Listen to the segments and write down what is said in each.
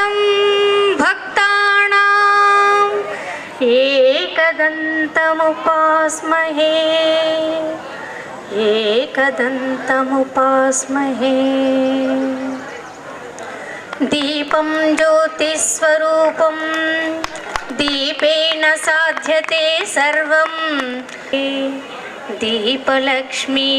ఏకదంతం భక్తానాం ఏకదంతముపాస్మహే ఏకదంతముపాస్మహే. దీపం జ్యోతిస్వరూపం దీపేన సాధ్యతే సర్వం దీపలక్ష్మీ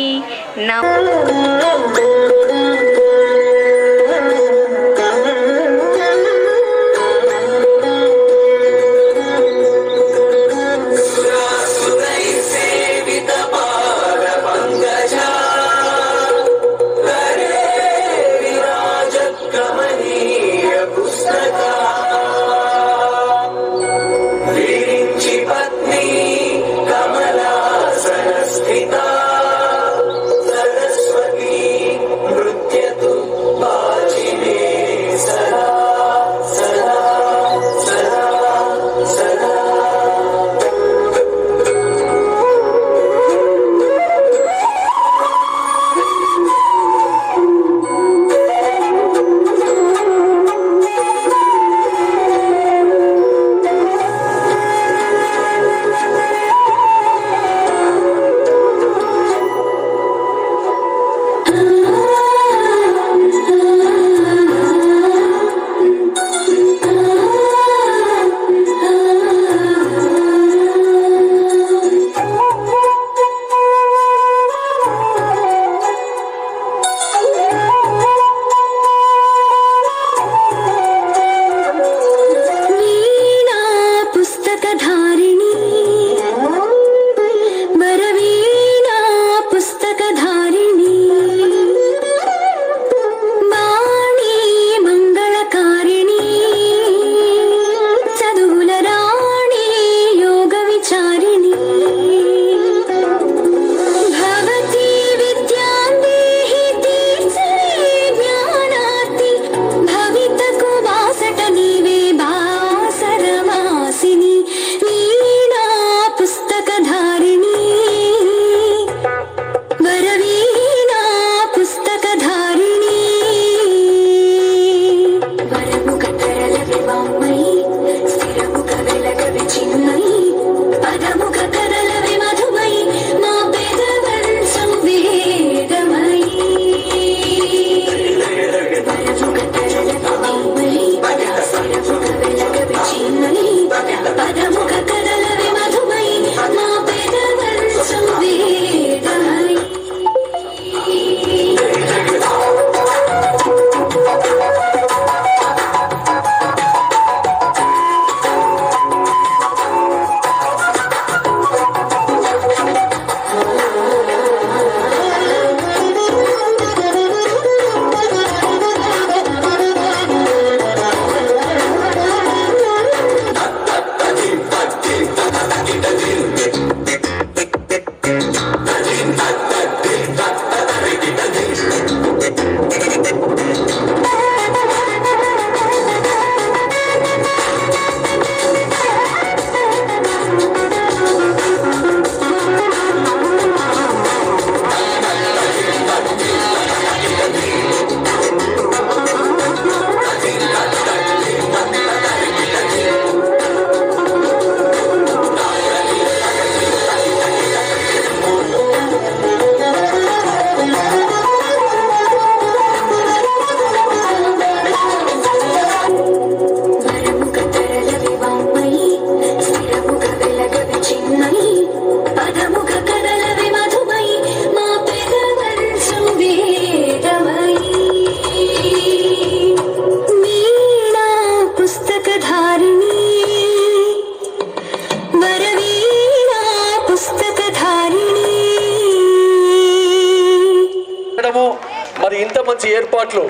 మరి ఇంత మంచి ఏర్పాట్లు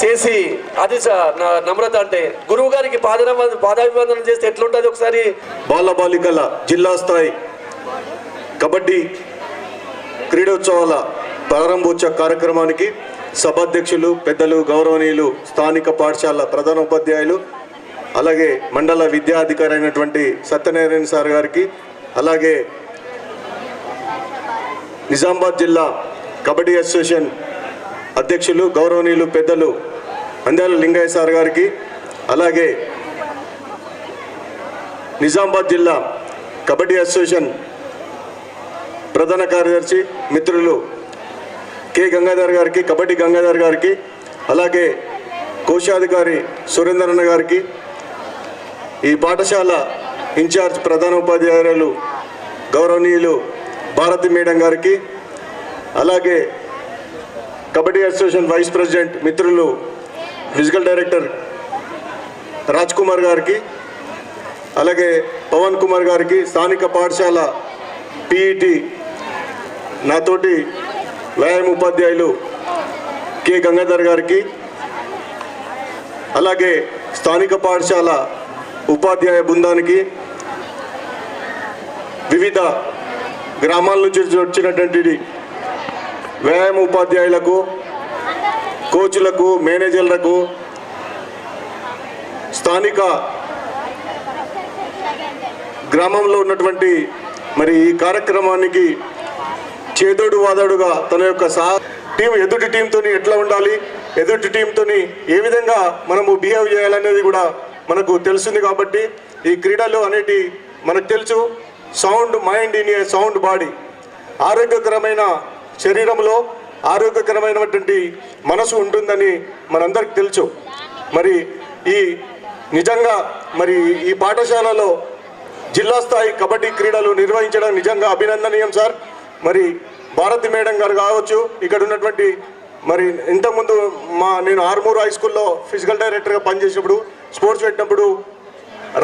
చేసి అది నమ్రత అంటే గురువు గారికి పాదాభివందనం చేస్తే ఎట్లుంటుంది ఒకసారి. బాల బాలికల జిల్లా స్థాయి కబడ్డీ క్రీడోత్సవాల ప్రారంభోత్సవ కార్యక్రమానికి సభాధ్యక్షులు పెద్దలు గౌరవనీయులు స్థానిక పాఠశాల ప్రధానోపాధ్యాయులు అలాగే మండల విద్యాధికారి అయినటువంటి సత్యనారాయణ సార్ గారికి అలాగే నిజామాబాద్ జిల్లా కబడ్డీ అసోసియేషన్ అధ్యక్షులు గౌరవనీయులు పెద్దలు అందాల లింగయ్య సార్ గారికి అలాగే నిజామాబాద్ జిల్లా కబడ్డీ అసోసియేషన్ ప్రధాన కార్యదర్శి మిత్రులు కె గంగాధర్ గారికి, కబడ్డీ గంగాధర్ గారికి, అలాగే కోశాధికారి సురేందరన్న గారికి, ఈ పాఠశాల ఇన్ఛార్జ్ ప్రధాన ఉపాధ్యాయులు గౌరవనీయులు భారతి మేడం గారికి, అలాగే కబడ్డీ అసోసియేషన్ వైస్ ప్రెసిడెంట్ మిత్రులు ఫిజికల్ డైరెక్టర్ రాజ్ కుమార్ గారికి, అలాగే పవన్ కుమార్ గారికి, స్థానిక పాఠశాల పిఈటి నాతోటి వ్యాయామ ఉపాధ్యాయులు కె గంగాధర్ గారికి, అలాగే స్థానిక పాఠశాల ఉపాధ్యాయ బృందానికి, వివిధ గ్రామాల నుంచి వచ్చినటువంటి వ్యాయామ ఉపాధ్యాయులకు, కోచ్లకు, మేనేజర్లకు, స్థానిక గ్రామంలో ఉన్నటువంటి మరి ఈ కార్యక్రమానికి చేదోడు వాదోడుగా తన యొక్క టీం ఎదుటి టీంతో ఎట్లా ఉండాలి, ఎదుటి టీంతో ఏ విధంగా మనము బిహేవ్ చేయాలనేది కూడా మనకు తెలుస్తుంది. కాబట్టి ఈ క్రీడలు అనేటి మనకు తెలుసు, sound mind in a sound body, ఆరోగ్యకరమైన శరీరంలో ఆరోగ్యకరమైనటువంటి మనసు ఉంటుందని మనందరికి తెలుసు. మరి ఈ నిజంగా మరి ఈ పాఠశాలలో జిల్లా స్థాయి కబడ్డీ క్రీడలు నిర్వహించడం నిజంగా అభినందనీయం సార్. మరి భారతి మేడం గారు కావచ్చు, ఇక్కడ ఉన్నటువంటి మరి ఇంతకుముందు నేను ఆర్మూర్ హై స్కూల్లో ఫిజికల్ డైరెక్టర్గా పనిచేసినప్పుడు, స్పోర్ట్స్ పెట్టినప్పుడు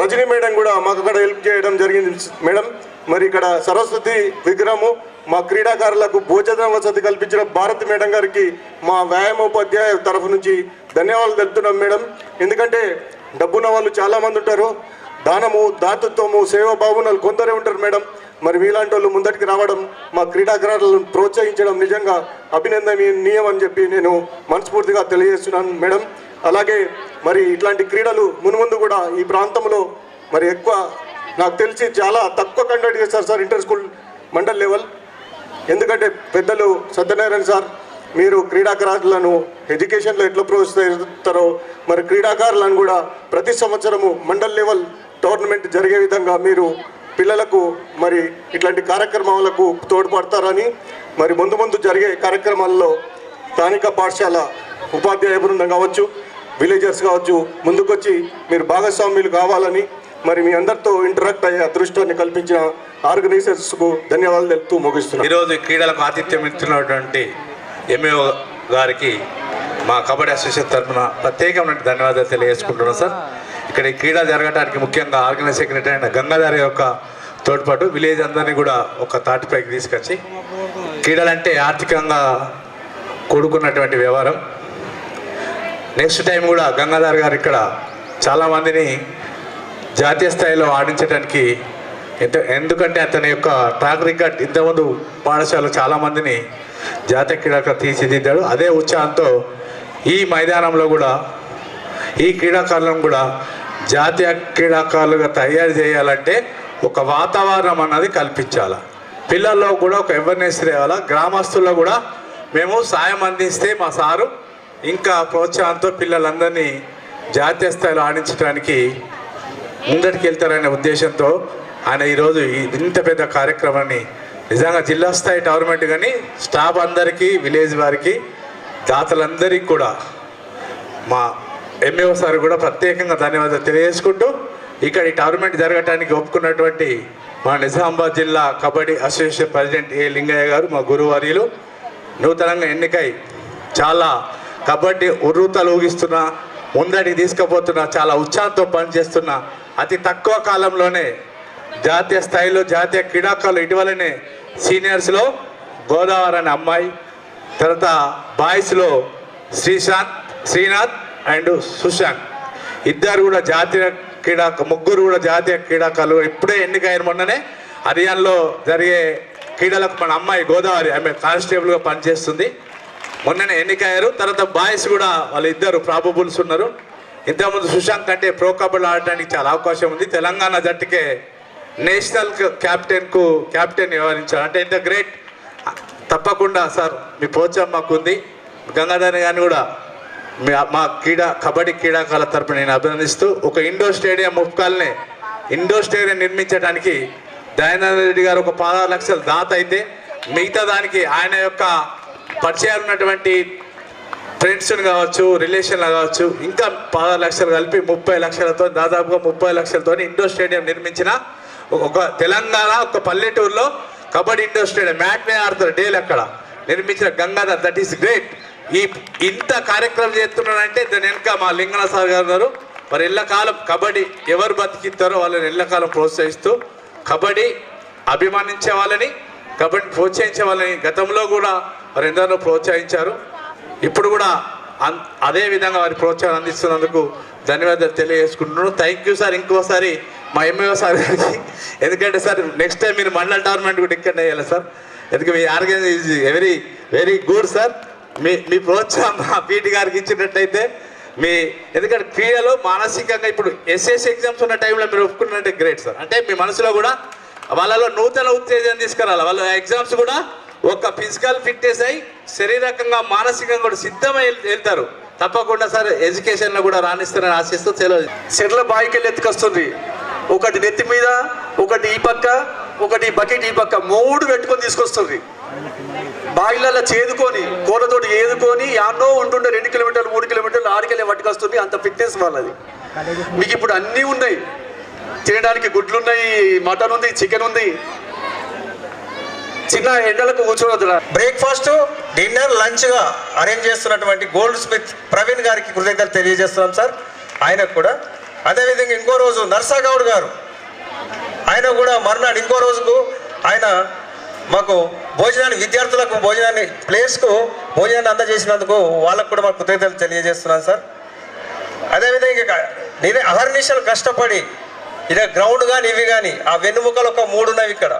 రజనీ మేడం కూడా మాకు అక్కడ హెల్ప్ చేయడం జరిగింది మేడం. మరి ఇక్కడ సరస్వతి విగ్రహము మా క్రీడాకారులకు భోజన వసతి కల్పించిన భారతి మేడం గారికి మా వ్యాయామోపాధ్యాయ తరఫు నుంచి ధన్యవాదాలు తెలుపుతున్నాం మేడం. ఎందుకంటే డబ్బున్న వాళ్ళు చాలామంది ఉంటారు, దానము, దాతృత్వము, సేవాభావనలు కొందరే ఉంటారు మేడం. మరి మీలాంటి వాళ్ళు ముందటికి రావడం, మా క్రీడాకారులను ప్రోత్సహించడం నిజంగా అభినందనీయం అని చెప్పి నేను మనస్ఫూర్తిగా తెలియజేస్తున్నాను మేడం. అలాగే మరి ఇట్లాంటి క్రీడలు మున్ముందు కూడా ఈ ప్రాంతంలో మరి ఎక్కువ నాకు తెలిసి చాలా తక్కువ కండక్ట్ చేస్తారు sir inter school mandal level. ఎందుకంటే పెద్దలు సత్యనారాయణ సార్ మీరు క్రీడాకారులను ఎడ్యుకేషన్లో ఎట్లా ప్రోత్సహిస్తారో మరి క్రీడాకారులను కూడా ప్రతి సంవత్సరము మండల్ లెవెల్ టోర్నమెంట్ జరిగే విధంగా మీరు పిల్లలకు మరి ఇట్లాంటి కార్యక్రమాలకు తోడ్పడతారని, మరి ముందు ముందు జరిగే కార్యక్రమాల్లో స్థానిక పాఠశాల ఉపాధ్యాయ బృందం కావచ్చు, విలేజర్స్ కావచ్చు, ముందుకొచ్చి మీరు భాగస్వామ్యులు కావాలని మరి మీ అందరితో ఇంటరాక్ట్ అయ్యే అదృష్టాన్ని కల్పించిన ఆర్గనైజర్స్కు ధన్యవాదాలు తెలుపుతూ ముగిస్తున్నాను. ఈరోజు క్రీడలకు ఆతిథ్యం ఇస్తున్నటువంటి ఎంఏఓ గారికి మా కబడ్డీ అసోసియేషన్ తరఫున ప్రత్యేకమైన ధన్యవాదాలు తెలియజేసుకుంటున్నాం సార్. ఇక్కడ ఈ క్రీడ జరగడానికి ముఖ్యంగా ఆర్గనైజ్ సెక్రటరీ అయిన గంగాధర్ యొక్క తోడ్పాటు విలేజ్ అందరినీ కూడా ఒక తాటిపైకి తీసుకొచ్చి, క్రీడలంటే ఆర్థికంగా కూడుకున్నటువంటి వ్యవహారం. నెక్స్ట్ టైం కూడా గంగాధర్ గారు ఇక్కడ చాలామందిని జాతీయ స్థాయిలో ఆడించడానికి ఎందుకంటే అతని యొక్క ట్రాక్ రికార్డ్ ఇంతకుముందు పాఠశాలలో చాలామందిని జాతీయ క్రీడాకారులు తీర్చిదిద్దాడు. అదే ఉత్సాహంతో ఈ మైదానంలో కూడా ఈ క్రీడాకారులను కూడా జాతీయ క్రీడాకారులుగా తయారు చేయాలంటే ఒక వాతావరణం అన్నది కల్పించాలి. పిల్లల్లో కూడా ఒక అవేర్నెస్ తేవాలా. గ్రామస్తుల్లో కూడా మేము సాయం అందిస్తే మా సారు ఇంకా ప్రోత్సాహంతో పిల్లలందరినీ జాతీయ స్థాయిలో ఆడించడానికి ముందటికి వెళ్తారనే ఉద్దేశంతో ఆయన ఈరోజు ఇంత పెద్ద కార్యక్రమాన్ని నిజంగా జిల్లా స్థాయి టోర్నమెంట్ కానీ స్టాఫ్ అందరికీ, విలేజ్ వారికి, దాతలందరికీ కూడా మా ఎంఏఓ సార్ కూడా ప్రత్యేకంగా ధన్యవాదాలు తెలియజేసుకుంటూ, ఇక్కడ ఈ టోర్నమెంట్ జరగడానికి ఒప్పుకున్నటువంటి మా నిజామాబాద్ జిల్లా కబడ్డీ అసోసియేషన్ ప్రెసిడెంట్ ఏ లింగయ్య గారు, మా గురువర్యులు, నూతనంగా ఎన్నికై చాలా కబడ్డీ ఉర్రూతలు ఊగిస్తున్న, ముందడికి తీసుకుపోతున్న, చాలా ఉత్సాహంతో పనిచేస్తున్న, అతి తక్కువ కాలంలోనే జాతీయ స్థాయిలో జాతీయ క్రీడాకారులు ఇటీవలనే సీనియర్స్లో గోదావరి అనే అమ్మాయి, తర్వాత బాయ్స్లో శ్రీనాథ్ అండ్ సుశాంత్ ఇద్దరు కూడా జాతీయ ముగ్గురు కూడా జాతీయ క్రీడాకారులు ఇప్పుడే ఎన్నికైన. మొన్ననే హర్యానాలో జరిగే క్రీడలకు మన అమ్మాయి గోదావరి ఆమె కానిస్టేబుల్గా పనిచేస్తుంది, మొన్ననే ఎన్నికయ్యారు. తర్వాత బాయ్స్ కూడా వాళ్ళు ఇద్దరు ప్రాబబుల్స్ ఉన్నారు. ఇంతకుముందు సుశాంత్ అంటే ప్రో కబడ్డీ ఆడటానికి చాలా అవకాశం ఉంది. తెలంగాణ జట్టుకే నేషనల్ క్యాప్టెన్ వ్యవహరించారు. అంటే ఇంత గ్రేట్. తప్పకుండా సార్ మీ ప్రోత్సాహం మాకు ఉంది. గంగాధర్ గారిని కూడా మా కబడ్డీ క్రీడాకారుల తరపున నేను అభినందిస్తూ ఒక ఇండోర్ స్టేడియం ముప్కాల్ని ఇండోర్ స్టేడియం నిర్మించడానికి దయానంద రెడ్డి గారు ఒక 16 లక్షల దాత అయితే మిగతా దానికి ఆయన యొక్క పరిచయాలు ఉన్నటువంటి ఫ్రెండ్స్ని కావచ్చు, రిలేషన్లు కావచ్చు, ఇంకా 16 లక్షలు కలిపి 30 లక్షలతో దాదాపుగా 30 లక్షలతో ఇండోర్ స్టేడియం నిర్మించిన ఒక తెలంగాణ ఒక పల్లెటూరులో కబడ్డీ ఇండోర్ స్టేడియం మ్యాట్ మీద ఆడుతారు డైలీ అక్కడ నిర్మించిన గంగాధర్. That is great. ఇంత కార్యక్రమం చేస్తున్నారంటే దాని వెనుక మా లింగన సార్ గారు ఉన్నారు. మరి ఎల్లకాలం కబడ్డీ ఎవరు బతికిస్తారో వాళ్ళని ఎల్లకాలం ప్రోత్సహిస్తూ కబడ్డీ అభిమానించే వాళ్ళని, కబడ్డీ ప్రోత్సహించే వాళ్ళని గతంలో కూడా మరి ఎందరో ప్రోత్సహించారు. ఇప్పుడు కూడా అదే విధంగా వారి ప్రోత్సాహం అందిస్తున్నందుకు ధన్యవాదాలు తెలియజేసుకుంటున్నాను. Thank you sir. ఇంకోసారి మా ఎంఏఓ సార్ గారికి, ఎందుకంటే సార్ నెక్స్ట్ టైం మీరు మండల టోర్నమెంట్ కూడా ఇక్కడ వేయాలి సార్. ఎందుకంటే మీ organize is very very good sir. మీ ప్రోత్సాహం మా పీటీ గారికి ఇచ్చినట్టయితే ఎందుకంటే క్రీడలో మానసికంగా ఇప్పుడు ఎస్ఎస్సి ఎగ్జామ్స్ ఉన్న టైంలో మీరు ఒప్పుకున్నట్టే గ్రేట్ సార్. అంటే మీ మనసులో కూడా వాళ్ళలో నూతన ఉత్తేజం తీసుకురావాలి. వాళ్ళ ఎగ్జామ్స్ కూడా ఒక ఫిజికల్ ఫిట్నెస్ అయి శారీరకంగా మానసికంగా కూడా సిద్ధమై వెళ్తారు. తప్పకుండా సార్ ఎడ్యుకేషన్లో కూడా రాణిస్తారని ఆశిస్తూ తెలియదు. చెట్ల బాయికెళ్ళి ఎత్తుకొస్తుంది. ఒకటి నెత్తి మీద, ఒకటి ఈ పక్క, ఒకటి బకెట్ ఈ పక్క, 3 పెట్టుకొని తీసుకొస్తుంది. బాయిలలో చేదుకొని కూరతోటి ఏదుకొని యాన్నో ఉంటుండే 2 కిలోమీటర్లు 3 కిలోమీటర్లు ఆడికెళ్ళి పట్టుకొస్తుంది. అంత ఫిట్నెస్ వాళ్ళది. మీకు ఇప్పుడు అన్నీ ఉన్నాయి. తినడానికి గుడ్లు ఉన్నాయి, మటన్ ఉంది, చికెన్ ఉంది. చిన్న ఎండలకు కూర్చోవద్దు. బ్రేక్ఫాస్ట్, డిన్నర్, లంచ్గా అరేంజ్ చేస్తున్నటువంటి గోల్డ్ స్మిత్ ప్రవీణ్ గారికి కృతజ్ఞతలు తెలియజేస్తున్నాం సార్. ఆయనకు కూడా అదేవిధంగా ఇంకో రోజు నర్సాగౌడ్ గారు, ఆయన కూడా మర్నాడు ఇంకో రోజుకు ఆయన మాకు భోజనాన్ని, విద్యార్థులకు భోజనాన్ని, ప్లేస్కు భోజనాన్ని అందజేసినందుకు వాళ్ళకు కూడా మాకు కృతజ్ఞతలు తెలియజేస్తున్నాను సార్. అదేవిధంగా నేనే అహర్నిశలు కష్టపడి ఇదే గ్రౌండ్ కానీ ఇవి కానీ ఆ వెన్నుముకలు ఒక 3 ఉన్నవి ఇక్కడ.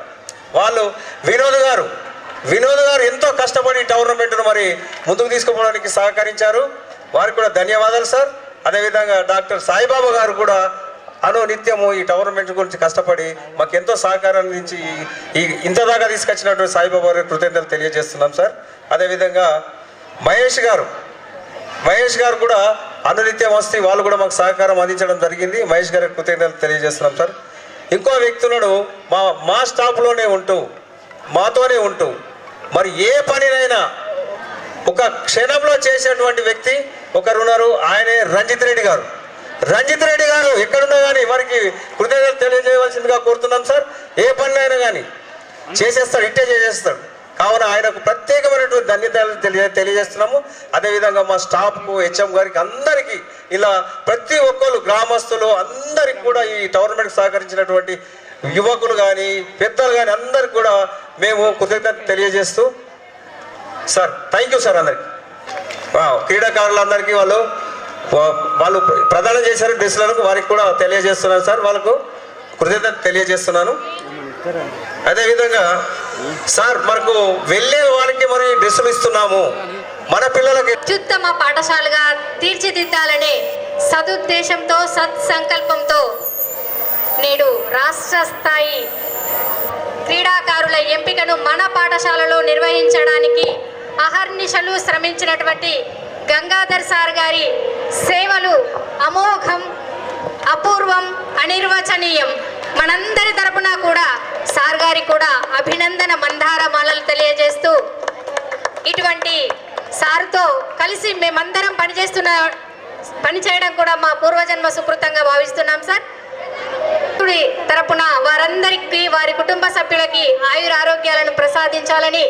వాళ్ళు వినోద్ గారు ఎంతో కష్టపడి టోర్నమెంట్ను మరి ముందుకు తీసుకుపోవడానికి సహకరించారు. వారికి కూడా ధన్యవాదాలు సార్. అదేవిధంగా డాక్టర్ సాయిబాబా గారు కూడా నిత్యము ఈ టోర్నమెంట్ గురించి కష్టపడి మాకు ఎంతో సహకారం అందించి ఇంత దాకా తీసుకొచ్చినటువంటి సాయిబాబా గారికి కృతజ్ఞతలు తెలియజేస్తున్నాం సార్. అదేవిధంగా మహేష్ గారు కూడా అనునిత్యం వస్తే వాళ్ళు కూడా మాకు సహకారం అందించడం జరిగింది. మహేష్ గారికి కృతజ్ఞతలు తెలియజేస్తున్నాం సార్. ఇంకో వ్యక్తి ఉన్నాడు, మా స్టాఫ్లోనే ఉంటూ మాతోనే ఉంటూ మరి ఏ పనినైనా ఒక క్షణంలో చేసేటువంటి వ్యక్తి ఒకరున్నారు. ఆయనే రంజిత్ రెడ్డి గారు ఎక్కడున్నా కానీ వారికి కృతజ్ఞతలు తెలియజేయవలసిందిగా కోరుతున్నాం సార్. ఏ పనినైనా కానీ చేసేస్తాడు, ఇట్టే చేసేస్తాడు. కావున ఆయనకు ప్రత్యేకమైనటువంటి ధన్యవాదాలు తెలియజేస్తున్నాము. అదేవిధంగా మా స్టాఫ్కు, హెచ్ఎం గారికి, అందరికీ ఇలా ప్రతి ఒక్కరు గ్రామస్తులు అందరికి కూడా ఈ టోర్నమెంట్కి సహకరించినటువంటి యువకులు కానీ పెద్దలు కానీ అందరికి కూడా మేము కృతజ్ఞత తెలియజేస్తూ సార్ థ్యాంక్ యూ సార్. అందరికి క్రీడాకారులందరికీ వాళ్ళు ప్రదానం చేశారు డ్రెస్సులకు, వారికి కూడా తెలియజేస్తున్నాను సార్. వాళ్ళకు కృతజ్ఞత తెలియజేస్తున్నాను. అదేవిధంగా సార్ మనకు వెళ్ళే వారికి మరి డ్రెస్సులు ఇస్తున్నాము. మన పిల్లలకి అత్యుత్తమ పాఠశాలగా తీర్చిదిద్దాలనే సదుద్దేశంతో, సత్సంకల్పంతో నేడు రాష్ట్ర స్థాయి క్రీడాకారుల ఎంపికను మన పాఠశాలలో నిర్వహించడానికి అహర్నిశలు శ్రమించినటువంటి గంగాధర్ సార్ గారి సేవలు అమోఘం, అపూర్వం, అనిర్వచనీయం. మనందరి తరపున కూడా సార్ గారికి కూడా అభినందన మందారమాలలు తెలియజేస్తూ ఇటువంటి సార్తో కలిసి మేమందరం పనిచేయడం కూడా మా పూర్వజన్మ సుకృతంగా భావిస్తున్నాం సార్. తరపున వారందరికీ, వారి కుటుంబ సభ్యులకి ఆయురారోగ్యాలను ప్రసాదించాలని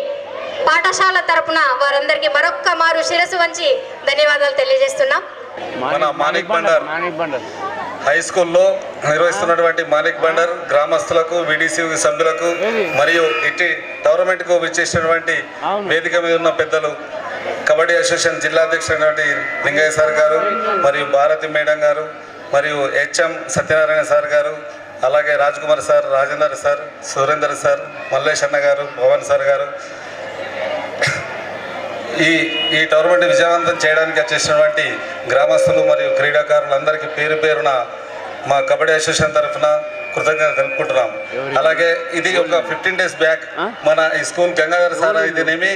పాఠశాల తరపున వారందరికీ మరొక్క మారు శిరసు వంచి ధన్యవాదాలు తెలియజేస్తున్నాం. మన మాణిక్ బండర్ హై స్కూల్లో నిర్వహిస్తున్నటువంటి మాణిక్ బండర్ గ్రామస్తులకు, విడిసి సభ్యులకు మరియు ఇట్టి టోర్నమెంట్కు విచ్చేసినటువంటి వేదిక మీద ఉన్న పెద్దలు, కబడ్డీ అసోసియేషన్ జిల్లా అధ్యక్షుడైనటువంటి లింగయ్య సార్ గారు, మరియు భారతి మేడం గారు, మరియు హెచ్ఎం సత్యనారాయణ సార్ గారు, అలాగే Raj Kumar sir, Rajender sir, Surender sir, Mallesh అన్న గారు, పవన్ సార్ గారు, ఈ టోర్నమెంట్ విజయవంతం చేయడానికి వచ్చేసినటువంటి గ్రామస్తులు మరియు క్రీడాకారులందరికీ పేరు పేరున మా కబడ్డీ అసోసియేషన్ తరఫున కృతజ్ఞత తెలుపుకుంటున్నాం. అలాగే ఇది ఒక 15 days బ్యాక్ మన ఈ స్కూల్ గంగాధర్ సార్ అయితేనేమి,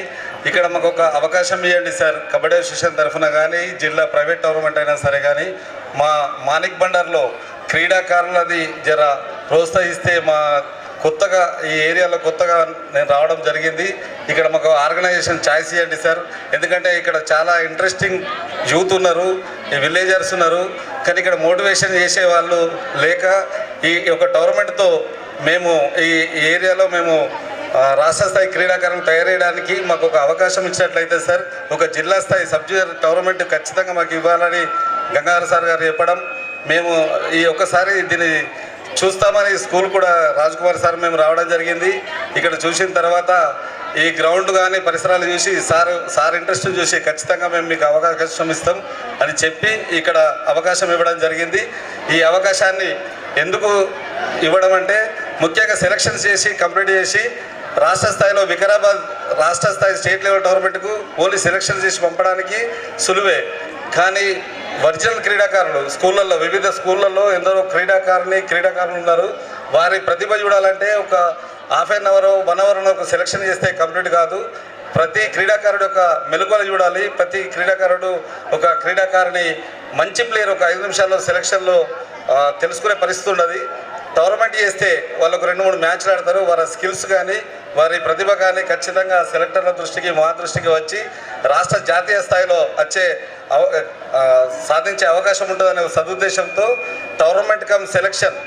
ఇక్కడ మాకు ఒక అవకాశం ఇవ్వండి సార్. కబడ్డీ అసోసియేషన్ తరఫున కానీ, జిల్లా ప్రైవేట్ టోర్నమెంట్ అయినా సరే కానీ, మా మాణిక్ బండర్లో క్రీడాకారులది జర ప్రోత్సహిస్తే, మా కొత్తగా ఈ ఏరియాలో కొత్తగా నేను రావడం జరిగింది. ఇక్కడ మాకు ఆర్గనైజేషన్ ఛాయిస్ ఇవ్వండి సార్. ఎందుకంటే ఇక్కడ చాలా ఇంట్రెస్టింగ్ యూత్ ఉన్నారు, ఈ విలేజర్స్ ఉన్నారు, కానీ ఇక్కడ మోటివేషన్ చేసే వాళ్ళు లేక ఈ ఒక టోర్నమెంట్తో మేము ఈ ఏరియాలో మేము రాష్ట్ర స్థాయి క్రీడాకారులను తయారయ్యడానికి మాకు ఒక అవకాశం ఇచ్చినట్లయితే సార్, ఒక జిల్లా స్థాయి సబ్ జూనియర్ టోర్నమెంట్ ఖచ్చితంగా మాకు ఇవ్వాలని గంగాధర్ సార్ గారు చెప్పడం, మేము ఈ ఒక్కసారి దీన్ని చూస్తామని స్కూల్ కూడా రాజ్కుమార్ సార్ మేము రావడం జరిగింది. ఇక్కడ చూసిన తర్వాత ఈ గ్రౌండ్ కానీ పరిసరాలు చూసి సార్ ఇంట్రెస్ట్ చూసి ఖచ్చితంగా మేము మీకు అవకాశం ఇస్తాం అని చెప్పి ఇక్కడ అవకాశం ఇవ్వడం జరిగింది. ఈ అవకాశాన్ని ఎందుకు ఇవ్వడం అంటే, ముఖ్యంగా సెలక్షన్స్ చేసి కంప్లీట్ చేసి రాష్ట్ర స్థాయిలో వికారాబాద్ రాష్ట్ర స్థాయి స్టేట్ లెవెల్ టోర్నమెంట్కు ఓన్లీ సెలక్షన్ చేసి పంపడానికి సులువే, కానీ ఒరిజినల్ క్రీడాకారులు స్కూళ్ళల్లో వివిధ స్కూళ్ళల్లో ఎందరో క్రీడాకారులు ఉన్నారు. వారి ప్రతిభ చూడాలంటే ఒక హాఫ్ అన్ అవర్ 1 అవర్ ఒక సెలక్షన్ చేస్తే కంప్లీట్ కాదు. ప్రతి క్రీడాకారుడు యొక్క మెలకువలు చూడాలి. ప్రతి క్రీడాకారుడు ఒక క్రీడాకారుని మంచి ప్లేయర్ ఒక 5 నిమిషాల్లో సెలక్షన్లో తెలుసుకునే పరిస్థితి ఉన్నది. టోర్నమెంట్ చేస్తే వాళ్ళకు 2-3 మ్యాచ్లు ఆడతారు. వారి స్కిల్స్ కానీ వారి ప్రతిభ కానీ ఖచ్చితంగా సెలెక్టర్ల దృష్టికి మా దృష్టికి వచ్చి రాష్ట్ర జాతీయ స్థాయిలో సాధించే అవకాశం ఉంటుందనే సదుద్దేశంతో టోర్నమెంట్ కమ్ సెలక్షన్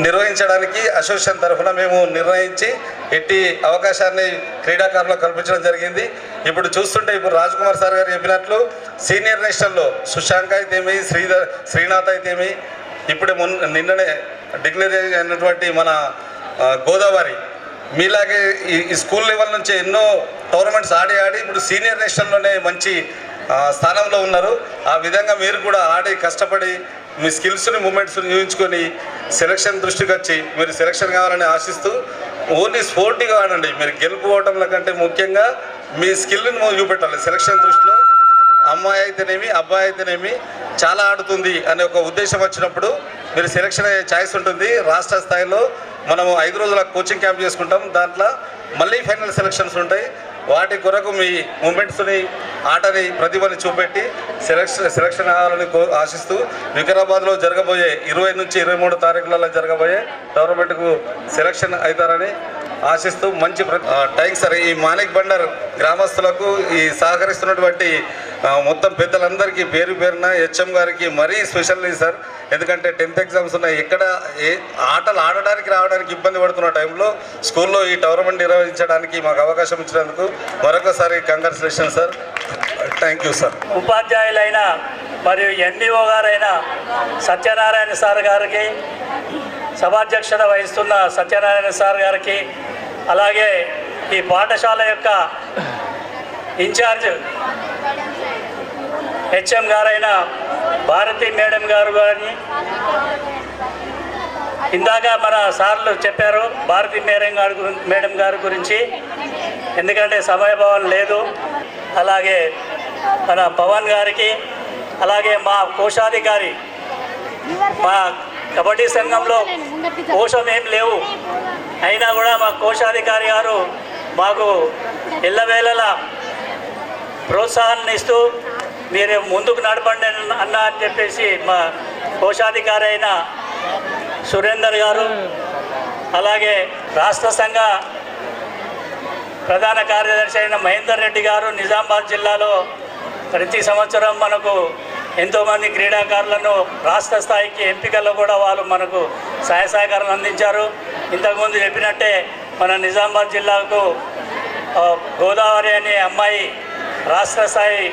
నిర్వహించడానికి అసోసియేషన్ తరఫున మేము నిర్ణయించి ఎట్టి అవకాశాన్ని క్రీడాకారులకు కల్పించడం జరిగింది. ఇప్పుడు చూస్తుంటే ఇప్పుడు రాజ్కుమార్ సార్ గారు చెప్పినట్లు సీనియర్ నేషనల్లో సుశాంక్ అయితేమి, శ్రీనాథ్ అయితేమి, ఇప్పుడు నిన్ననే డిక్లేర్ అయినటువంటి మన గోదావరి, మీలాగే ఈ స్కూల్ లెవెల్ నుంచి ఎన్నో టోర్నమెంట్స్ ఆడి ఇప్పుడు సీనియర్ నేషనల్లోనే మంచి స్థానంలో ఉన్నారు. ఆ విధంగా మీరు కూడా ఆడి కష్టపడి మీ స్కిల్స్ని మూమెంట్స్ని చూపించుకొని సెలక్షన్ దృష్టికి వచ్చి మీరు సెలక్షన్ కావాలని ఆశిస్తూ ఓన్లీ స్పోర్టివ్గా ఆడండి. మీరు గెలుపుకోవటంలో కంటే ముఖ్యంగా మీ స్కిల్ని చూపెట్టాలి. సెలక్షన్ దృష్టిలో అమ్మాయి అయితేనేమి అబ్బాయి అయితేనేమి చాలా ఆడుతుంది అనే ఒక ఉద్దేశం వచ్చినప్పుడు మీరు సెలక్షన్ అయ్యే ఛాయిస్ ఉంటుంది. రాష్ట్ర స్థాయిలో మనము 5 రోజుల కోచింగ్ క్యాంప్ చేసుకుంటాం. దాంట్లో మళ్ళీ ఫైనల్ సెలక్షన్స్ ఉంటాయి. వాటి కొరకు మీ మూమెంట్స్ని ఆటని ప్రతిభని చూపెట్టి సెలక్షన్ కావాలని ఆశిస్తూ వికారాబాద్లో జరగబోయే 20 నుంచి 23 తారీఖులలో జరగబోయే టోర్నమెంట్కు సెలక్షన్ అవుతారని ఆశిస్తూ మంచి థ్యాంక్స్ సార్. ఈ మాణిక్ బండర్ గ్రామస్తులకు ఈ సహకరిస్తున్నటువంటి మొత్తం పెద్దలందరికీ పేరు పేరున హెచ్ఎం గారికి మరీ స్పెషల్లీ సార్. ఎందుకంటే 10th ఎగ్జామ్స్ ఉన్నాయి. ఎక్కడ ఆటలు ఆడడానికి రావడానికి ఇబ్బంది పడుతున్న టైంలో స్కూల్లో ఈ టోర్నమెంట్ నిర్వహించడానికి మాకు అవకాశం ఇచ్చినందుకు మరొకసారి congratulation sir. Thank you sir. ఉపాధ్యాయులైన మరియు ఎన్డీఓ గారైన సత్యనారాయణ సార్ గారికి, సభాధ్యక్షత వహిస్తున్న సత్యనారాయణ సార్ గారికి, అలాగే ఈ పాఠశాల యొక్క ఇన్ఛార్జ్ హెచ్ఎం గారైన భారతి మేడం గారు కానీ, ఇందాక మన సార్లు చెప్పారు భారతి మేడం గారి గురించి, ఎందుకంటే సమయభావం లేదు. అలాగే మన పవన్ గారికి, అలాగే మా కోశాధికారి, మా కబడ్డీ సంఘంలో కోశం ఏం లేవు అయినా కూడా మా కోశాధికారి గారు మాకు ఎల్లవేళలా ప్రోత్సాహాన్ని ఇస్తూ మీరు ముందుకు నడపండి అన్న అని చెప్పేసి మా కోశాధికారి అయిన సురేందర్ గారు, అలాగే రాష్ట్ర సంఘ ప్రధాన కార్యదర్శి అయిన మహేందర్ రెడ్డి గారు, నిజామాబాద్ జిల్లాలో ప్రతి సంవత్సరం మనకు ఎంతోమంది క్రీడాకారులను రాష్ట్ర స్థాయికి ఎంపికల్లో కూడా వాళ్ళు మనకు సహాయ సహకారాలు అందించారు. ఇంతకుముందు చెప్పినట్టే మన నిజామాబాద్ జిల్లాకు గోదావరి అనే అమ్మాయి రాష్ట్ర స్థాయి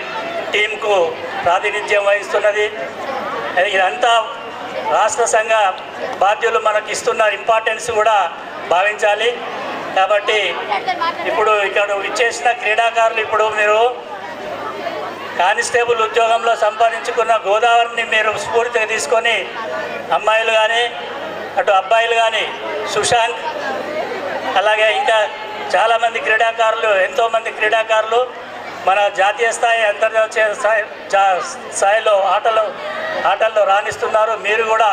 టీంకు ప్రాతినిధ్యం వహిస్తున్నది. ఇదంతా రాష్ట్ర సంఘ బాధ్యులు మనకు ఇస్తున్న ఇంపార్టెన్స్ కూడా భావించాలి. కాబట్టి ఇప్పుడు ఇక్కడ ఇచ్చేసిన క్రీడాకారులు, ఇప్పుడు మీరు కానిస్టేబుల్ ఉద్యోగంలో సంపాదించుకున్న గోదావరిని మీరు స్ఫూర్తిగా తీసుకొని అమ్మాయిలు కానీ అటు అబ్బాయిలు కానీ, సుశాంక్, అలాగే ఇంకా చాలామంది క్రీడాకారులు, ఎంతోమంది క్రీడాకారులు మన జాతీయ స్థాయి, అంతర్జాతీయ స్థాయిలో ఆటల్లో రాణిస్తున్నారు. మీరు కూడా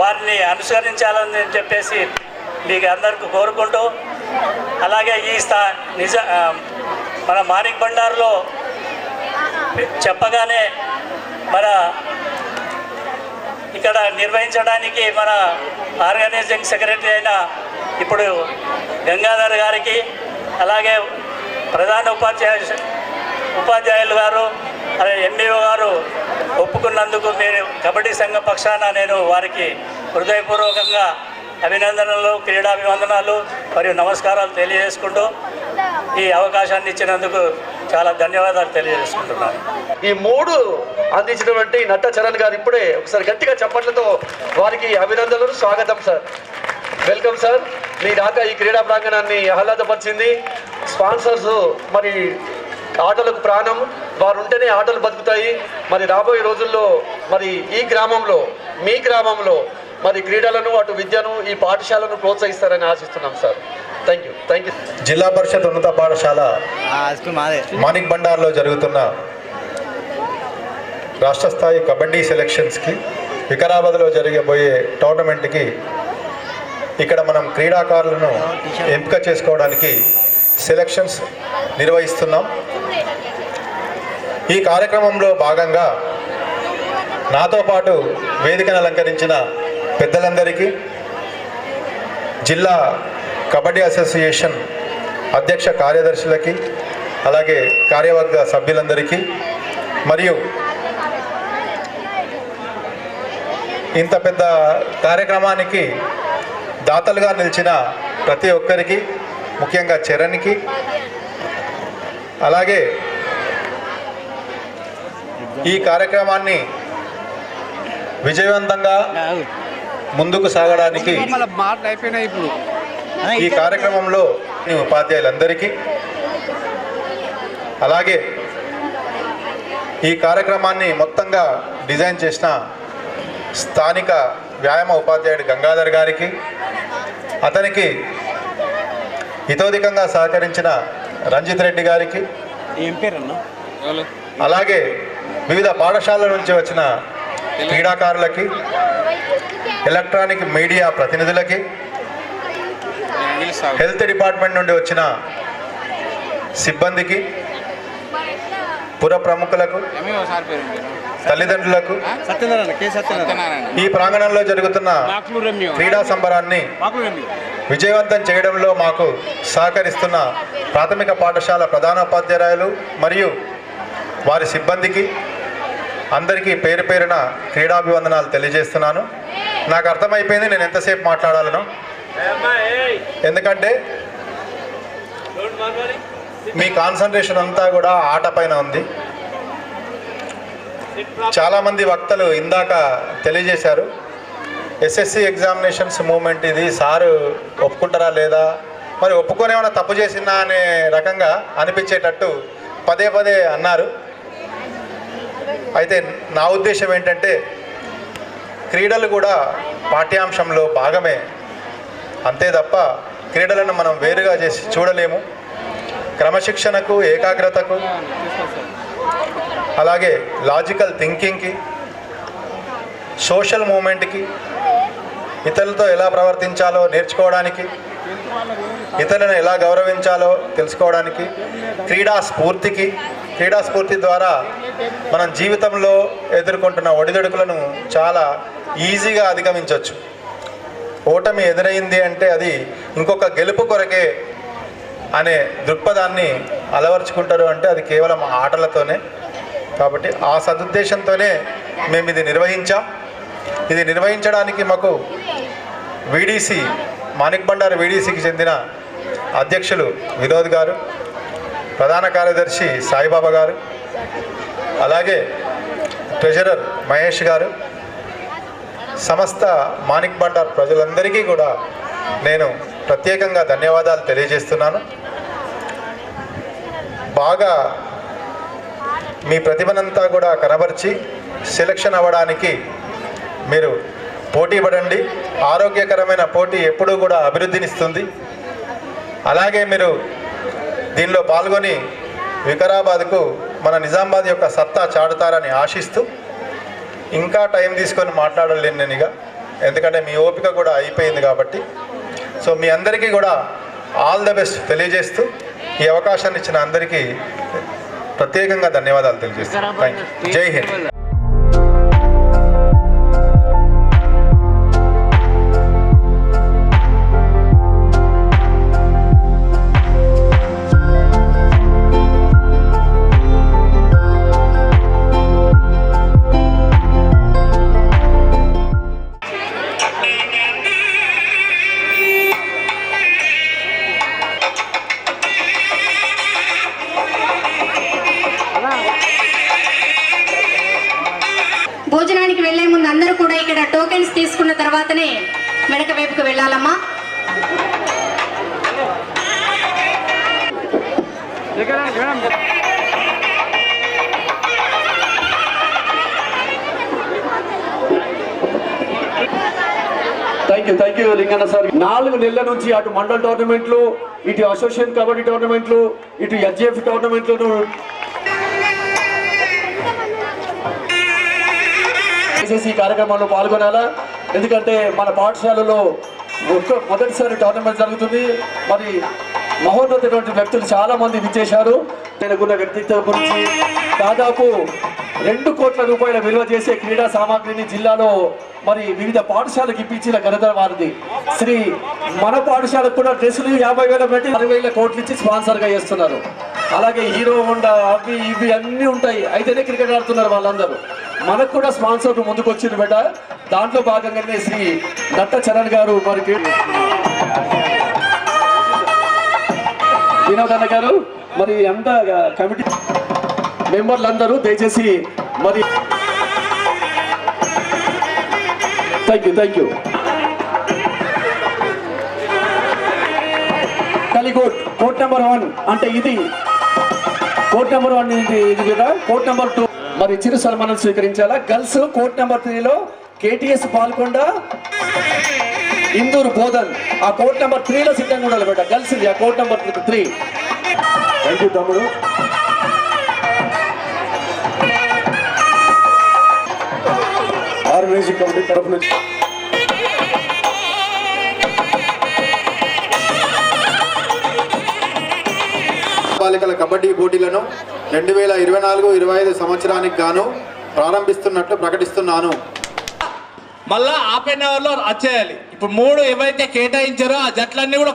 వారిని అనుసరించాలని చెప్పేసి మీకు అందరికీ కోరుకుంటూ, అలాగే ఈ మన మాణిక్ బండార్లో చెప్పగానే మన ఇక్కడ నిర్వహించడానికి మన ఆర్గనైజింగ్ సెక్రటరీ అయిన ఇప్పుడు గంగాధర్ గారికి, అలాగే ప్రధాన ఉపాధ్యాయులు గారు, ఎంఈఓ గారు ఒప్పుకున్నందుకు మీరు కబడ్డీ సంఘం పక్షాన నేను వారికి హృదయపూర్వకంగా అభినందనలు, క్రీడాభివందనాలు మరియు నమస్కారాలు తెలియజేసుకుంటూ ఈ అవకాశాన్ని ఇచ్చినందుకు చాలా ధన్యవాదాలు తెలియజేసుకుంటున్నాను. ఈ 3 అందించినటువంటి నట్ట చరణ్ గారు ఇప్పుడే ఒకసారి గట్టిగా చప్పట్లతో వారికి అభినందనలు, స్వాగతం సార్, వెల్కమ్ సార్. మీ దాకా ఈ క్రీడా ప్రాంగణాన్ని ఆహ్లాదపరిచింది. స్పాన్సర్స్ మరి ఆటలకు ప్రాణం, వారు ఉంటేనే ఆటలు బతుకుతాయి. మరి రాబోయే రోజుల్లో మరి ఈ గ్రామంలో, మీ గ్రామంలో మరి క్రీడలను, అటు విద్యను, ఈ పాఠశాలను ప్రోత్సహిస్తారని ఆశిస్తున్నాం సార్. Thank you. జిల్లా పరిషత్ ఉన్నత పాఠశాల మాణిక్ బండార్లో జరుగుతున్న రాష్ట్ర స్థాయి కబడ్డీ సెలక్షన్స్కి, వికారాబాద్లో జరగబోయే టోర్నమెంట్కి ఇక్కడ మనం క్రీడాకారులను ఎంపిక చేసుకోవడానికి సెలక్షన్స్ నిర్వహిస్తున్నాం. ఈ కార్యక్రమంలో భాగంగా నాతో పాటు వేదికను అలంకరించిన పెద్దలందరికీ, జిల్లా కబడ్డీ అసోసియేషన్ అధ్యక్ష కార్యదర్శులకి, అలాగే కార్యవర్గ సభ్యులందరికీ, మరియు ఇంత పెద్ద కార్యక్రమానికి దాతలుగా నిలిచిన ప్రతి ఒక్కరికి, ముఖ్యంగా చరణ్కి, అలాగే ఈ కార్యక్రమాన్ని విజయవంతంగా ముందుకు సాగడానికి ఈ కార్యక్రమంలో ఉపాధ్యాయులందరికీ, అలాగే ఈ కార్యక్రమాన్ని మొత్తంగా డిజైన్ చేసిన స్థానిక వ్యాయామ ఉపాధ్యాయుడు గంగాధర్ గారికి, అతనికి హితోధికంగా సహకరించిన రంజిత్ రెడ్డి గారికి, అలాగే వివిధ పాఠశాలల నుంచి వచ్చిన క్రీడాకారులకి, ఎలక్ట్రానిక్ మీడియా ప్రతినిధులకి, హెల్త్ డిపార్ట్మెంట్ నుండి వచ్చిన సిబ్బందికి, పుర ప్రముఖులకు, తల్లిదండ్రులకు, ఈ ప్రాంగణంలో జరుగుతున్న క్రీడా సంబరాన్ని విజయవంతం చేయడంలో మాకు సహకరిస్తున్న ప్రాథమిక పాఠశాల ప్రధానోపాధ్యాయులు మరియు వారి సిబ్బందికి అందరికీ పేరు పేరున క్రీడాభివందనాలు తెలియజేస్తున్నాను. నాకు అర్థమైపోయింది నేను ఎంతసేపు మాట్లాడాలను, ఎందుకంటే మీ కాన్సన్ట్రేషన్ అంతా కూడా ఆట పైన ఉంది. చాలామంది వక్తలు ఇందాక తెలియజేశారు, ఎస్ఎస్సి ఎగ్జామినేషన్స్ మూమెంట్ ఇది, సారు ఒప్పుకుంటారా లేదా, మరి ఒప్పుకొని ఏమైనా తప్పు చేసినా అనే రకంగా అనిపించేటట్టు పదే పదే అన్నారు. అయితే నా ఉద్దేశం ఏంటంటే, క్రీడలు కూడా పాఠ్యాంశంలో భాగమే, అంతే తప్ప క్రీడలను మనం వేరుగా చేసి చూడలేము. క్రమశిక్షణకు, ఏకాగ్రతకు, అలాగే లాజికల్ థింకింగ్కి, సోషల్ మూమెంట్కి, ఇతరులతో ఎలా ప్రవర్తించాలో నేర్చుకోవడానికి, ఇతరులను ఎలా గౌరవించాలో తెలుసుకోవడానికి, క్రీడా స్ఫూర్తి ద్వారా మనం జీవితంలో ఎదుర్కొంటున్న ఒడిదొడుకులను చాలా ఈజీగా అధిగమించవచ్చు. ఓటమి ఎదురైంది అంటే అది ఇంకొక గెలుపు కొరకే అనే దృక్పథాన్ని అలవర్చుకుంటారు అంటే అది కేవలం ఆటలతోనే. కాబట్టి ఆ సదుద్దేశంతోనే మేము ఇది నిర్వహించాం. ఇది నిర్వహించడానికి మాకు వీడీసీ, మాణిక్ బండార్ వీడీసీకి చెందిన అధ్యక్షులు వినోద్ గారు, ప్రధాన కార్యదర్శి సాయిబాబా గారు, అలాగే ట్రెజరర్ మహేష్ గారు, సమస్త మాణిక్ బండార్ ప్రజలందరికీ కూడా నేను ప్రత్యేకంగా ధన్యవాదాలు తెలియజేస్తున్నాను. బాగా మీ ప్రతిభనంతా కూడా కనబరిచి సెలక్షన్ అవ్వడానికి మీరు పోటీ పడండి. ఆరోగ్యకరమైన పోటీ ఎప్పుడూ కూడా అభివృద్ధినిస్తుంది. అలాగే మీరు దీనిలో పాల్గొని వికారాబాద్కు, మన నిజామాబాద్ యొక్క సత్తా చాటుతారని ఆశిస్తూ, ఇంకా టైం తీసుకొని మాట్లాడలేను నేను ఇక, ఎందుకంటే మీ ఓపిక కూడా అయిపోయింది కాబట్టి. సో మీ అందరికీ కూడా ఆల్ ద బెస్ట్ తెలియజేస్తూ ఈ అవకాశాన్ని ఇచ్చిన అందరికీ ప్రత్యేకంగా ధన్యవాదాలు తెలియజేస్తాను. Thank you. జై హింద్. భోజనానికి వెళ్లే ముందు అందరూ కూడా ఇక్కడ టోకెన్స్ తీసుకున్న తర్వాతనే వెనక వైపుకు వెళ్ళాలమ్మా. Thank you Linganna sir. 4 నెలల నుంచి అటు మండల్ టోర్నమెంట్లు, ఇటు అసోసియేషన్ కబడ్డీ టోర్నమెంట్లు, ఇటు ఎస్జిఎఫ్ టోర్నమెంట్లు ఈ కార్యక్రమంలో పాల్గొనాలా. ఎందుకంటే మన పాఠశాలలో మొదటిసారి టోర్నమెంట్ జరుగుతుంది. మరి మహోన్నతటువంటి వ్యక్తులు చాలా మంది విచ్చేశారు. నెలకొన్న వ్యక్తిత్వం గురించి దాదాపు 2 కోట్ల రూపాయల విలువ చేసే క్రీడా సామాగ్రిని జిల్లాలో మరి వివిధ పాఠశాలకు ఇప్పించిన ఘనత వారిది. మన పాఠశాలకు కూడా డ్రెస్సులు 50,000 పెట్టి 60,000 కోట్లు ఇచ్చి స్పాన్సర్గా చేస్తున్నారు. అలాగే హీరో హోండా అవి ఇవి అన్నీ ఉంటాయి, అయితేనే క్రికెట్ ఆడుతున్నారు వాళ్ళందరూ. మనకు కూడా స్పాన్సర్ ముందుకు వచ్చింది బిడ్డ. దాంట్లో భాగంగానే శ్రీ నట్ట చరణ్ గారు, మరి వినోదన్న గారు, మరి అంతా కమిటీ మెంబర్లు అందరూ దయచేసి మరి థ్యాంక్ యూ. కలికోట్ కోర్ట్ నెంబర్ 1 అంటే ఇది కోర్ట్ నెంబర్ 1 ఇది కదా. కోర్ట్ నెంబర్ 2 మరి చిరు సన్మానం స్వీకరించాలా. గర్ల్స్ కోర్ట్ నెంబర్ 3లో కేటీఎస్ పాల్కొండ, ఇందూరు బోధన్ ఆ కోర్ట్ నెంబర్ 3లో సిద్ధంగా ఉండాలి బేట. గర్ల్స్ ఆ కోర్ట్ నెంబర్ 3. థ్యాంక్ యూ తమ్ముడు. ఆర్గనైజింగ్ కమిటీ తరఫు నుంచి బాలికల కబడ్డీ పోటీలను 2024-25 సంవత్సరానికి గాను ప్రారంభిస్తున్నట్లు ప్రకటిస్తున్నాను. మళ్ళా హాఫ్ అన్ అవర్లో వచ్చేయాలి. ఇప్పుడు 3 ఏవైతే కేటాయించారో ఆ జట్లన్నీ కూడా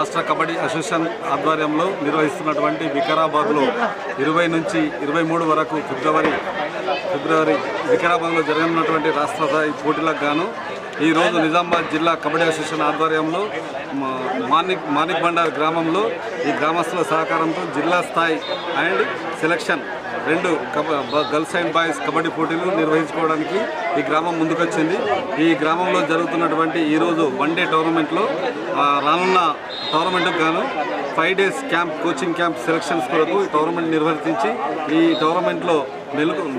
రాష్ట్ర కబడ్డీ అసోసియేషన్ ఆధ్వర్యంలో నిర్వహిస్తున్నటువంటి వికారాబాద్లో 20 నుంచి 23 వరకు ఫిబ్రవరి వికారాబాద్లో జరగనున్నటువంటి రాష్ట్ర స్థాయి పోటీలకు గాను ఈరోజు నిజామాబాద్ జిల్లా కబడ్డీ అసోసియేషన్ ఆధ్వర్యంలో మానిక్ బండార్ గ్రామంలో ఈ గ్రామస్తుల సహకారంతో జిల్లా స్థాయి and selection 2 girls and boys kabaddi పోటీలు నిర్వహించుకోవడానికి ఈ గ్రామం ముందుకొచ్చింది. ఈ గ్రామంలో జరుగుతున్నటువంటి ఈరోజు 1 డే టోర్నమెంట్లో రానున్న టోర్నమెంట్కు గాను 5 days camp coaching camp selections కొరకు ఈ టోర్నమెంట్ నిర్వర్తించి ఈ టోర్నమెంట్లో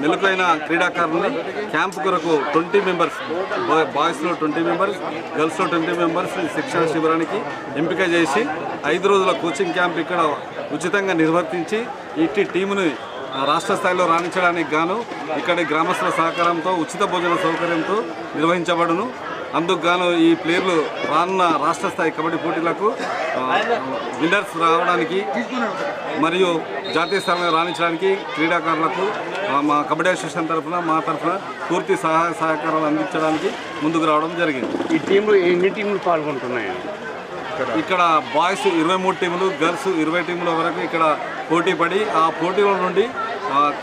మెలుకైన క్రీడాకారులను క్యాంప్ కొరకు 20 మెంబర్స్ బాయ్స్లో 20 మెంబర్స్ గర్ల్స్లో 20 మెంబర్స్ శిక్షణ శిబిరానికి ఎంపిక చేసి 5 రోజుల కోచింగ్ క్యాంప్ ఇక్కడ ఉచితంగా నిర్వర్తించి ఇట్టి టీముని రాష్ట్ర స్థాయిలో రాణించడానికి గాను ఇక్కడి గ్రామస్తుల సహకారంతో ఉచిత భోజన సౌకర్యంతో నిర్వహించబడును. అందుకు గాను ఈ ప్లేయర్లు రానున్న రాష్ట్ర స్థాయి కబడ్డీ పోటీలకు విన్నర్స్ రావడానికి మరియు జాతీయ స్థాయిలో రాణించడానికి క్రీడాకారులకు మా కబడ్డీ అసోసియేషన్ తరఫున మా తరఫున పూర్తి సహాయ సహకారాలు అందించడానికి ముందుకు రావడం జరిగింది. ఈ టీంలో ఎన్ని టీంలు పాల్గొంటున్నాయి? ఇక్కడ బాయ్స్ 23 టీములు, గర్ల్స్ 20 టీముల వరకు ఇక్కడ పోటీ పడి ఆ పోటీల నుండి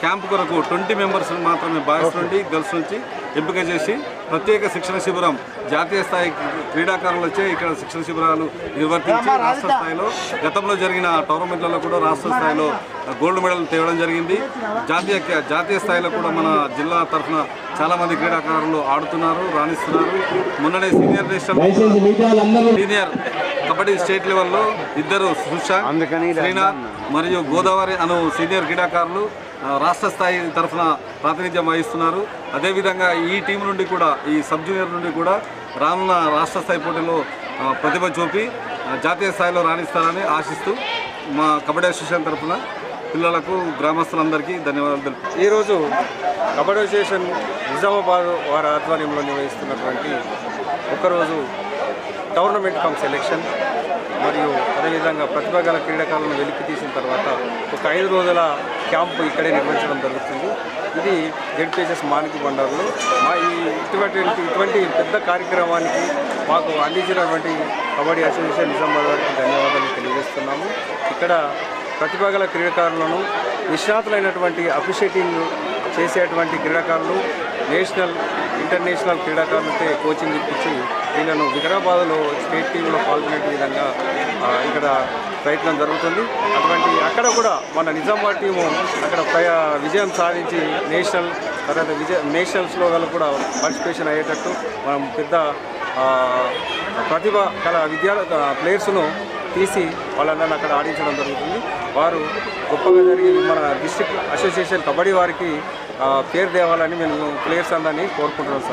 క్యాంప్ కొరకు 20 మెంబర్స్ మాత్రమే బాయ్స్ నుండి గర్ల్స్ నుంచి ఎంపిక చేసి ప్రత్యేక శిక్షణ శిబిరం జాతీయ స్థాయి క్రీడాకారులు వచ్చే ఇక్కడ శిక్షణ శిబిరాలు నిర్వర్తించి రాష్ట్ర స్థాయిలో గతంలో జరిగిన టోర్నమెంట్లలో కూడా రాష్ట్ర స్థాయిలో గోల్డ్ మెడల్ తేవడం జరిగింది. జాతీయ స్థాయిలో కూడా మన జిల్లా తరఫున చాలామంది క్రీడాకారులు ఆడుతున్నారు, రాణిస్తున్నారు. మొన్ననే సీనియర్ కబడ్డీ స్టేట్ లెవెల్లో 2 శ్రీనాథ్ మరియు గోదావరి అను సీనియర్ క్రీడాకారులు రాష్ట్ర స్థాయి తరఫున ప్రాతినిధ్యం వహిస్తున్నారు. అదేవిధంగా ఈ టీం నుండి కూడా ఈ సబ్ జూనియర్ నుండి కూడా రానున్న రాష్ట్ర స్థాయి పోటీలో ప్రతిభ చూపి జాతీయ స్థాయిలో రాణిస్తారని ఆశిస్తూ మా కబడ్డీ అసోసియేషన్ తరఫున పిల్లలకు గ్రామస్తులందరికీ ధన్యవాదాలు. ఈరోజు కబడ్డీ అసోసియేషన్ నిజామాబాద్ వారి ఆధ్వర్యంలో నిర్వహిస్తున్నటువంటి ఒకరోజు టోర్నమెంట్ కమ్ సెలెక్షన్ మరియు అదేవిధంగా ప్రతిభ గల క్రీడాకారులను వెలికి తీసిన తర్వాత ఒక 5 రోజుల క్యాంపు ఇక్కడే నిర్వహించడం జరుగుతుంది. ఇది జెడ్పీహెచ్ఎస్ మానిక్ బండార్లో ఇటువంటి పెద్ద కార్యక్రమానికి మాకు అందించినటువంటి కబడ్డీ అసోసియేషన్ నిజామాబాద్ వారికి ధన్యవాదాలు తెలియజేస్తున్నాము. ఇక్కడ ప్రతిభ గల క్రీడాకారులను నిష్ణాతులైనటువంటి అప్రిషియేటింగ్ చేసేటువంటి క్రీడాకారులు నేషనల్ ఇంటర్నేషనల్ క్రీడాకారులతో కోచింగ్ ఇప్పించి వీళ్ళను వికారాబాద్లో స్టేట్ టీంలో పాల్గొనే విధంగా ఇక్కడ ప్రయత్నం జరుగుతుంది. అక్కడ కూడా మన నిజామాబాద్ టీము అక్కడ విజయం సాధించి నేషనల్స్లో కూడా పార్టిసిపేషన్ అయ్యేటట్టు మనం పెద్ద ప్రతిభ గల ప్లేయర్స్ను తీసి వాళ్ళందరినీ అక్కడ ఆడించడం జరుగుతుంది. వారు గొప్పగా జరిగి మన డిస్ట్రిక్ట్ అసోసియేషన్ కబడ్డీ వారికి పేరు తేవాలని మేము ప్లేయర్స్ అందరినీ కోరుకుంటున్నాం సార్.